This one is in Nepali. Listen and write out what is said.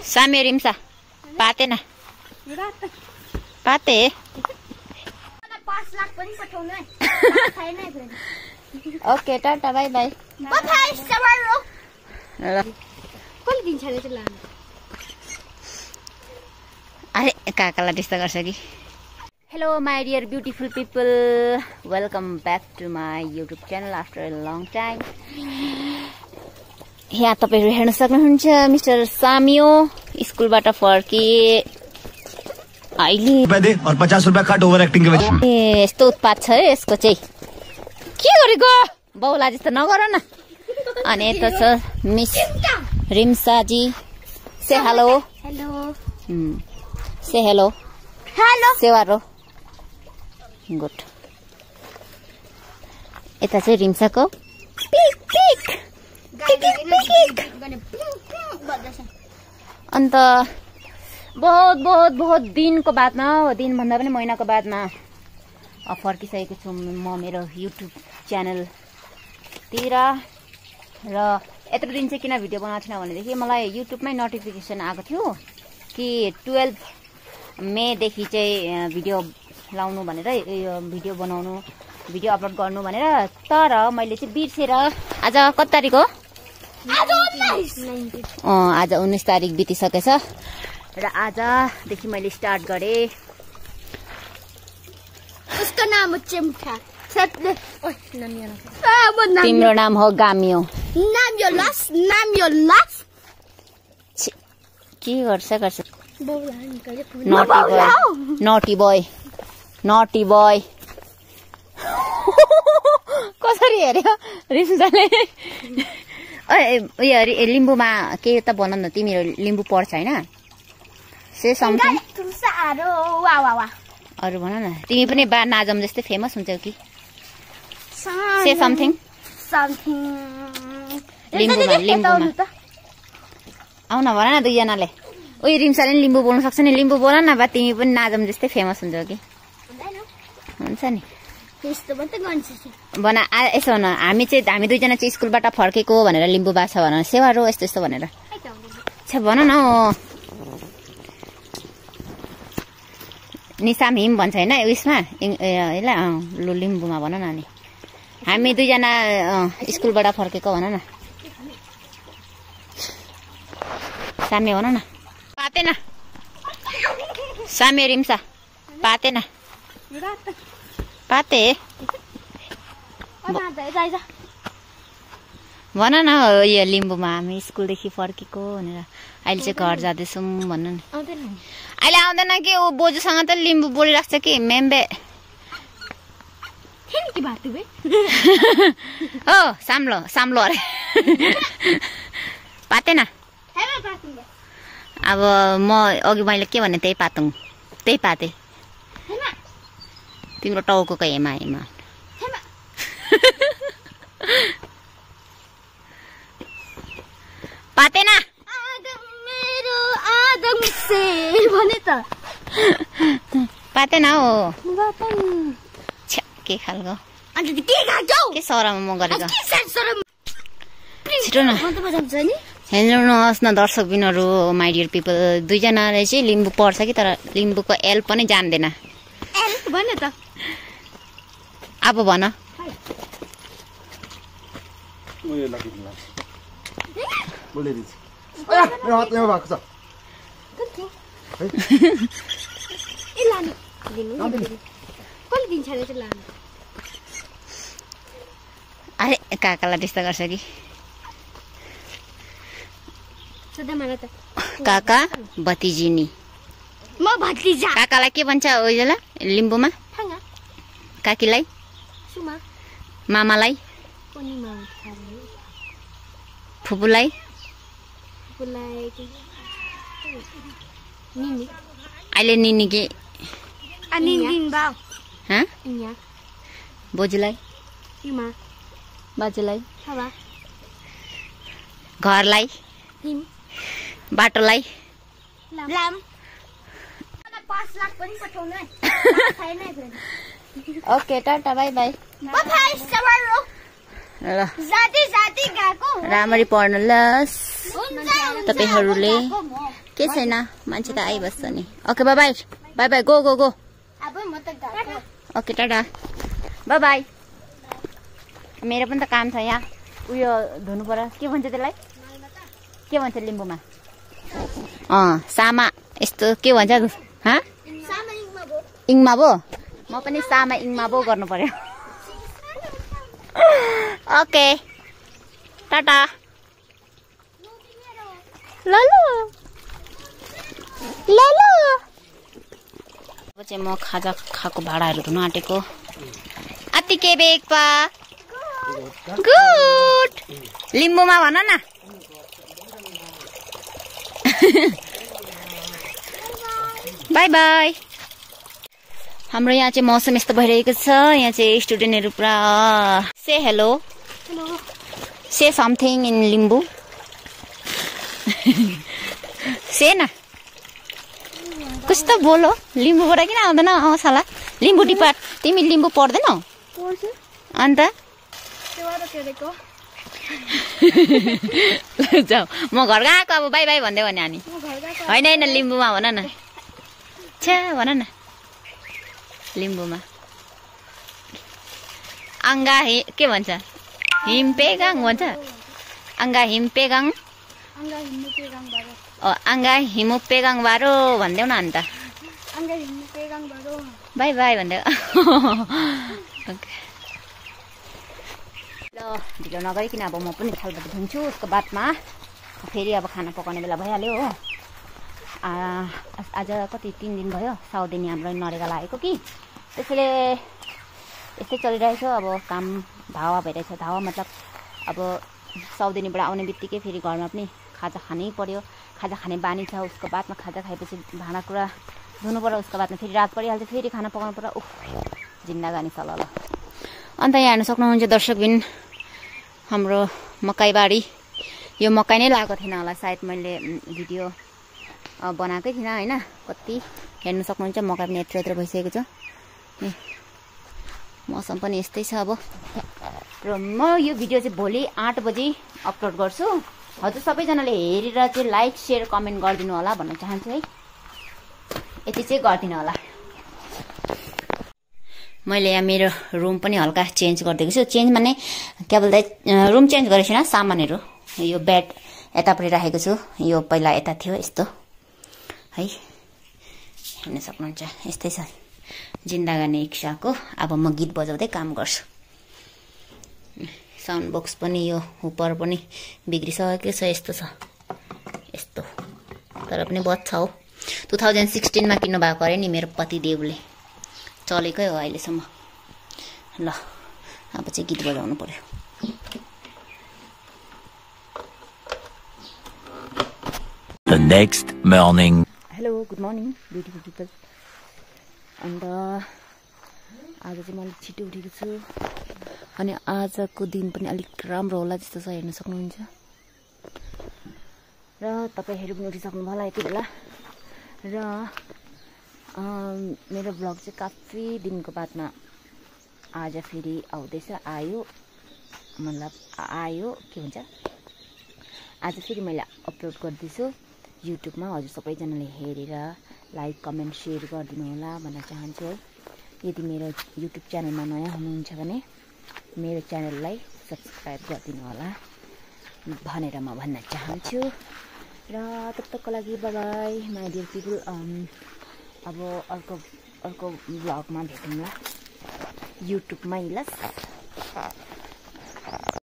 सामे रिम्सा पातेन पाते 5 लाख पनि पठाउनु है छैन है friend okay tata bye by पठाइ सवारो ल कहिले दिन्छ रे चाहिँ लानु अरे काकालाई त्यस्तो गर्छ कि hello my dear beautiful people welcome back to my YouTube channel after a long time यहाँ तपाईहरु हेर्न सक्नुहुन्छ मिस्टर सामियो स्कुलबाट फर्के अहिले और 50 रुपैयाँ काट ओभर एक्टिङ के वजह ए यस्तो उत्पात छ है यसको चाहिँ के गरेको बाउला जस्तो नगर न अनि यता छ मिस रिम्सा जी से हेलो हेलो से हेलो हेलो सेवारो गुड यता चाहिँ रिम्साको पिक पिक अन्त बहुत दिनको बादमा दिन भन्दा पनि महिनाको बादमा फर्किसकेको छु म मेरो युट्युब च्यानलतिर र यत्रो दिन चाहिँ किन भिडियो बनाएको छैन भनेदेखि मलाई युट्युबमै नोटिफिकेसन आएको थियो कि 12 मेदेखि चाहिँ भिडियो लाउनु भनेर भिडियो बनाउनु भिडियो अपलोड गर्नु भनेर तर मैले चाहिँ बिर्सेर आज कति तारिक हो आज 19 तारिक बितिसकेछ र आजदेखि मैले स्टार्ट गरे उसको नाम हो चिम्ठा तिम्रो नाम हो गामियो नाम यो लास के गर्छ नटी बॉय कसरी हेर्यो रिम्साले उयो लिम्बुमा के त भन न तिमीहरू लिम्बु पढ्छ हैन से समथिङ अरु भन न तिमी पनि बा नाजम जस्तै फेमस हुन्छौ कि से समथिङ लिम्बुमा आउन भन न दुईजनाले उयो रिम्साले नि लिम्बु बोल्न सक्छ नि लिम्बु बोल न बा तिमी पनि नाजम जस्तै फेमस हुन्छौ कि हुन्छ नि भन यसो भन हामी दुईजना चाहिँ स्कुलबाट फर्केको भनेर लिम्बु बा छ भन सेवारो यस्तो यस्तो भनेर भन न निसाम हिम भन्छ हैन उयसमा लु लिम्बुमा भन न अनि हामी दुईजना स्कुलबाट फर्केको भन न सामे भन न पातेन सामे रिम्सा पातेन पाते भन न यो लिम्बुमा हामी स्कुलदेखि फर्केको भनेर अहिले चाहिँ घर जाँदैछौँ भन्नु नि अहिले आउँदैन कि ऊ बोजूसँग त लिम्बु बोलिराख्छ कि मेम्बे हो साम्लो अरे पातेन अब म अघि मैले के भने त्यही पाते तिम्रो टाउको हेमा पातेन पातेन हो के खालको के सरम म गरेको छिटो न हेर्नुहोस् न दर्शक बिनहरू माई डियर पिपल दुईजनाले चाहिँ लिम्बु पढ्छ कि तर लिम्बुको एल पनि जान्दैन अब भन अरे काकालाई त्यस्तो गर्छ कि काका भतिजिनी म भतिजा काकालाई के भन्छ उयोला लिम्बुमा काकीलाई मामालाई फुपूलाई अहिले निनी के बोजूलाई बाजुलाई घरलाई बाटोलाई 5 लाख पनि पठाउनु है छैन है friend okay tata bye by पठाइ सवारो ल जाति गएको राम्ररी पढ्नु ल तपाईहरुले के छैन मान्छे त आइबस्छ नि okay by by by by go go go अब म त गएको ओके टाटा बाई बाई मेरो पनि त काम छ यहाँ उयो धुनु पर्यो के भन्छ त्यसलाई के भन्छ लिम्बूमा सामा यस्तो के भन्छ इङमा भो म पनि सामा इङमा भो गर्नु पर्यो ओके टाटा ललो ललो अब चाहिँ म खाजा खाएको भाँडाहरू धुन आँटेको अति के बेग पा गुड लिम्बूमा भन न बाई बाई हाम्रो यहाँ चाहिँ मौसम यस्तो भइरहेको छ यहाँ चाहिँ स्टुडेन्टहरू पुरा से हेलो से समथिङ इन लिम्बू से न कुछ त बोलो लिम्बूबाट किन आउँदैन साला लिम्बू डिपार्ट तिमी लिम्बू पढ्दैनौ अन्त जाऊ म घर गएको अब बाई बाई भन्दै भने अनि होइन होइन लिम्बूमा भन न छ्या भन न लिम्बूमा आङ्गा के भन्छ हिमपेगाङ भन्छ आङ्गा हिमपेगाङ आङ्गा हिमुपेगाङ बारो भन्देऊ न अन्त बाई बाई भन्दै ओके ल ढिलो नगरिकन अब म पनि थालबाट धुन्छु उसको बादमा फेरि अब खाना पकाउने बेला भइहाल्यो हो आज कति 3 दिन भयो साउदिनी हाम्रो नरेगा लागेको कि त्यसैले यस्तै चलिरहेछ अब काम धावा भइरहेछ धावा मतलब अब साउदिनीबाट आउने बित्तिकै फेरि घरमा पनि खाजा खानै पर्यो खाजा खाने बानी छ उसको बादमा खाजा खाएपछि भाँडाकुँडा धुनु पर्यो उसको बादमा फेरि रात परिहाल्छ फेरि खाना पकाउनु पर्यो उफ जिन्दगानी छ ल अन्त यहाँ हेर्न सक्नुहुन्छ दर्शकबिन हाम्रो मकैबारी यो मकै नै लागेको थिएन होला सायद मैले भिडियो बनाएकै थिइनँ होइन कति हेर्न सक्नुहुन्छ मकै पनि यत्रो यत्रो भइसकेको छ मौसम पनि यस्तै छ अब र म यो भिडियो चाहिँ भोलि 8 बजे अपलोड गर्छु हजुर सबैजनाले हेरेर चाहिँ लाइक सेयर कमेन्ट गरिदिनु होला भन्न चाहन्छु है यति चाहिँ गरिदिनु होला मैले यहाँ मेरो रुम पनि हल्का चेन्ज गरिदिएको छु चेन्ज माने क्या बोल्दा रुम चेन्ज गरेको छुइनँ सामानहरू यो बेड यतापट्टि राखेको छु यो पहिला यता थियो यस्तो है हेर्न सक्नुहुन्छ यस्तै छ जिन्दगानी इच्छाको अब म गीत बजाउँदै काम गर्छु साउन्ड बक्स पनि यो उपर पनि बिग्रिसकेको छ यस्तो छ यस्तो तर पनि बज्छ हो 2016 मा किन्नु भएको अरे नि मेरो पतिदेवले चलेकै हो अहिलेसम्म ल अब चाहिँ गीत बजाउनु पर्यो The next morning. Hello good morning beautiful people अन्त आज चाहिँ मैले छिटो उठेको छु अनि आजको दिन पनि अलिक राम्रो होला जस्तो छ हेर्न सक्नुहुन्छ र तपाईहरु पनि उठिसक्नु होला यति बेला र मेरो ब्लग चाहिँ काफी दिनको बादमा आज फेरि आउँदैछ आयो मतलब आयो के भन्छ आज फेरि मैले अपलोड गर्दैछु युट्युबमा हजुर सबैजनाले हेरेर लाइक कमेन्ट शेयर गरिदिनु होला भन्न चाहन्छु है यदि मेरो युट्युब च्यानलमा नयाँ हुनुहुन्छ भने मेरो च्यानललाई सब्स्क्राइब गरिदिनु होला भनेर म भन्न चाहन्छु र तबतकको लागि bye bye my dear people अब अर्को ब्लगमा भेटौँला युट्युबमै ल